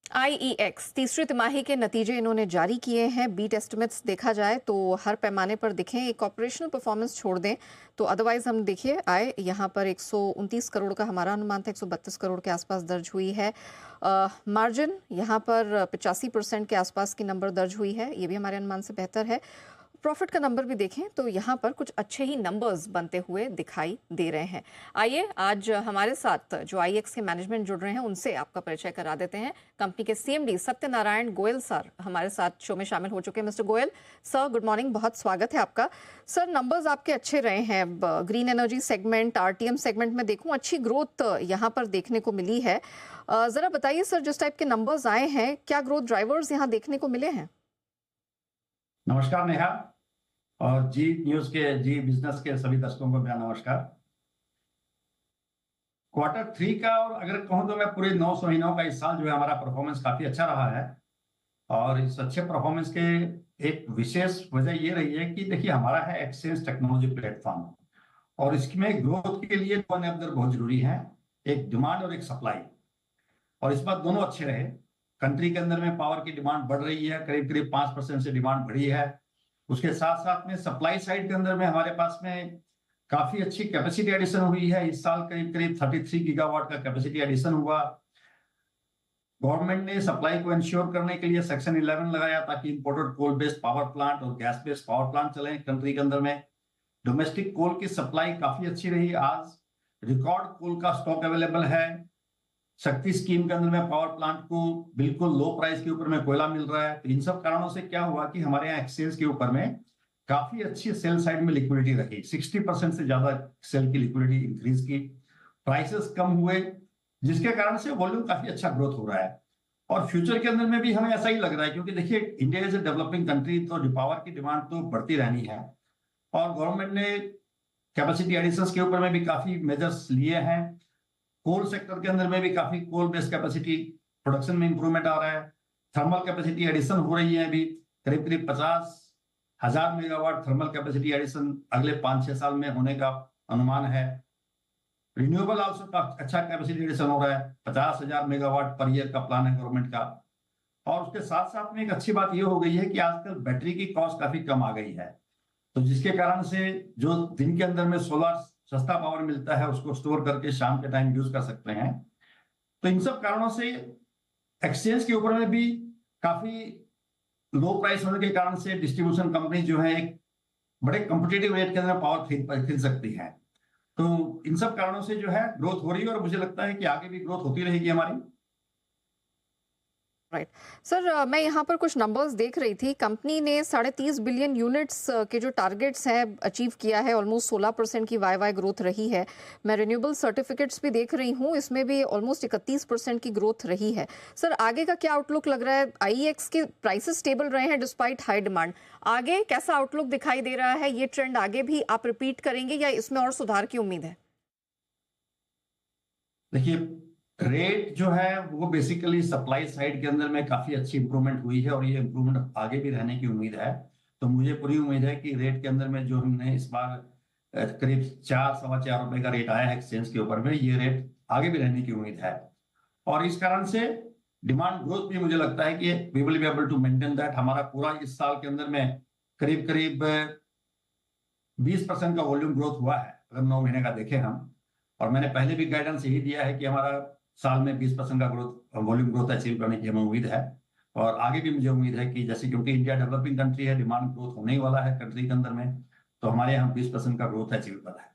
IEX तीसरी तिमाही के नतीजे इन्होंने जारी किए हैं। बीट एस्टिमेट्स देखा जाए तो हर पैमाने पर दिखें, एक ऑपरेशनल परफॉर्मेंस छोड़ दें तो अदरवाइज हम देखिए आय यहाँ पर 129 करोड़ का हमारा अनुमान था, 132 करोड़ के आसपास दर्ज हुई है। मार्जिन यहाँ पर 85% के आसपास की नंबर दर्ज हुई है, ये भी हमारे अनुमान से बेहतर है। प्रॉफिट का नंबर भी देखें तो यहाँ पर कुछ अच्छे ही नंबर्स बनते हुए दिखाई दे रहे हैं। आइए आज हमारे साथ जो आईएक्स के मैनेजमेंट जुड़ रहे हैं उनसे आपका परिचय करा देते हैं। कंपनी के सीएमडी सत्यनारायण गोयल सर हमारे साथ शो में शामिल हो चुके हैं। Mister Goyal sir, good morning, बहुत स्वागत है आपका। सर, नंबर्स आपके अच्छे रहे हैं। Green energy segment, RTM segment में देखूं अच्छी ग्रोथ यहाँ पर देखने को मिली है। जरा बताइए सर, जिस टाइप के नंबर्स आए हैं, क्या ग्रोथ ड्राइवर्स यहाँ देखने को मिले हैं? नमस्कार नेहा, और जी न्यूज के जी बिजनेस के सभी दर्शकों को मेरा नमस्कार। Q3 का और अगर कहूं तो मैं पूरे 9 महीनों का इस साल जो है हमारा परफॉर्मेंस काफी अच्छा रहा है। और इस अच्छे परफॉर्मेंस के एक विशेष वजह ये रही है कि देखिए हमारा है एक्सचेंज टेक्नोलॉजी प्लेटफॉर्म, और इसमें ग्रोथ के लिए दो एनेबलर बहुत जरूरी है, एक डिमांड और एक सप्लाई। और इस बार दोनों अच्छे रहे। कंट्री के अंदर में पावर की डिमांड बढ़ रही है, करीब करीब 5% से डिमांड बढ़ी है। उसके साथ साथ में सप्लाई साइड के अंदर में हमारे पास में काफी अच्छी कैपेसिटी एडिशन हुई है। इस साल करीब करीब 33 गीगावाट का कैपेसिटी एडिशन हुआ। गवर्नमेंट ने सप्लाई को इंश्योर करने के लिए सेक्शन 11 लगाया ताकि imported coal based power plant और गैस बेस्ड पावर प्लांट चले कंट्री के अंदर में। डोमेस्टिक कोल की सप्लाई काफी अच्छी रही। आज रिकॉर्ड कोल का स्टॉक अवेलेबल है। शक्ति स्कीम के अंदर में पावर प्लांट को बिल्कुल लो प्राइस के ऊपर में कोयला मिल रहा है। तो इन सब कारणों से क्या हुआ कि हमारे यहाँ एक्सचेंज के ऊपर में काफी अच्छी सेल साइड में लिक्विडिटी रही। 60% से ज्यादा सेल की लिक्विडिटी इंक्रीज की, प्राइसेस कम हुए, जिसके कारण से वॉल्यूम काफी अच्छा ग्रोथ हो रहा है। और फ्यूचर के अंदर में भी हमें ऐसा ही लग रहा है, क्योंकि देखिए India is a developing country, तो पावर की डिमांड तो बढ़ती रहनी है। और गवर्नमेंट ने कैपेसिटी एडिशन के ऊपर में भी काफी मेजर्स लिए हैं। कोल सेक्टर के अंदर में भी काफी कोल बेस्ड कैपेसिटी प्रोडक्शन में इंप्रूवमेंट आ रहा है। थर्मल कैपेसिटी एडिशन हो रही है, अभी करीब करीब 50,000 मेगावाट थर्मल कैपेसिटी एडिशन अगले 5-6 साल में होने का अनुमान है। रिन्यूएबल आल्सो का अच्छा कैपेसिटी एडिशन हो रहा है, 50,000 मेगावाट पर ईयर का प्लान है गवर्नमेंट का। और उसके साथ साथ में एक अच्छी बात यह हो गई है कि आजकल बैटरी की कॉस्ट काफी कम आ गई है, तो जिसके कारण से जो दिन के अंदर में सोलर सस्ता पावर मिलता है उसको स्टोर करके शाम के टाइम यूज कर सकते हैं। तो इन सब कारणों से एक्सचेंज के ऊपर में भी काफी लो प्राइस होने के कारण से डिस्ट्रीब्यूशन कंपनी जो है एक बड़े कॉम्पिटिटिव रेट के अंदर पावर खरीद सकती है। तो इन सब कारणों से जो है ग्रोथ हो रही है, और मुझे लगता है कि आगे भी ग्रोथ होती रहेगी हमारी। राइट सर, मैं यहाँ पर कुछ नंबर्स देख रही थी। कंपनी ने 30.5 बिलियन यूनिट्स के जो टारगेट्स हैं अचीव किया है। ऑलमोस्ट 16% की वाई ग्रोथ रही है। मैं रिन्यूएबल सर्टिफिकेट्स भी देख रही हूँ, इसमें भी ऑलमोस्ट 31% की ग्रोथ रही है। सर, आगे का क्या आउटलुक लग रहा है? आईईएक्स के प्राइसेस स्टेबल रहे हैं डिस्पाइट हाई डिमांड। आगे कैसा आउटलुक दिखाई दे रहा है? ये ट्रेंड आगे भी आप रिपीट करेंगे या इसमें और सुधार की उम्मीद है? देखिए, रेट जो है वो बेसिकली सप्लाई साइड के अंदर में काफी अच्छी इंप्रूवमेंट हुई है, और ये इंप्रूवमेंट आगे भी रहने की उम्मीद है। तो मुझे पूरी उम्मीद है कि रेट के अंदर में जो हमने इस बार करीब 4-4.25 रुपए का रेट आया है एक्सचेंज के ऊपर में, ये रेट आगे भी रहने की उम्मीद है। और इस कारण से डिमांड ग्रोथ भी मुझे लगता है कि we will be able to maintain that. हमारा पूरा इस साल के अंदर में करीब करीब 20% का वॉल्यूम ग्रोथ हुआ है अगर 9 महीने का देखें हम। और मैंने पहले भी गाइडेंस यही दिया है कि हमारा साल में 20% का ग्रोथ वॉल्यूम ग्रोथ अचीव करने की हमें उम्मीद है। और आगे भी मुझे उम्मीद है कि जैसे क्योंकि इंडिया डेवलपिंग कंट्री है, डिमांड ग्रोथ होने ही वाला है कंट्री के अंदर में, तो हमारे यहाँ 20% का ग्रोथ अचीवेबल है।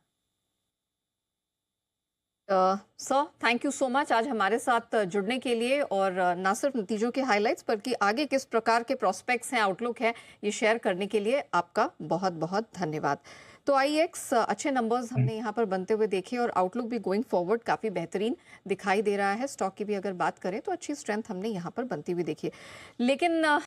Sir, thank you so much आज हमारे साथ जुड़ने के लिए, और ना सिर्फ नतीजों के हाइलाइट्स बल्कि आगे किस प्रकार के प्रोस्पेक्ट्स हैं, आउटलुक है, ये शेयर करने के लिए आपका बहुत बहुत धन्यवाद। तो आईएक्स अच्छे नंबर्स हमने यहाँ पर बनते हुए देखे, और आउटलुक भी गोइंग फॉरवर्ड काफ़ी बेहतरीन दिखाई दे रहा है। स्टॉक की भी अगर बात करें तो अच्छी स्ट्रेंथ हमने यहाँ पर बनती हुई देखी है। लेकिन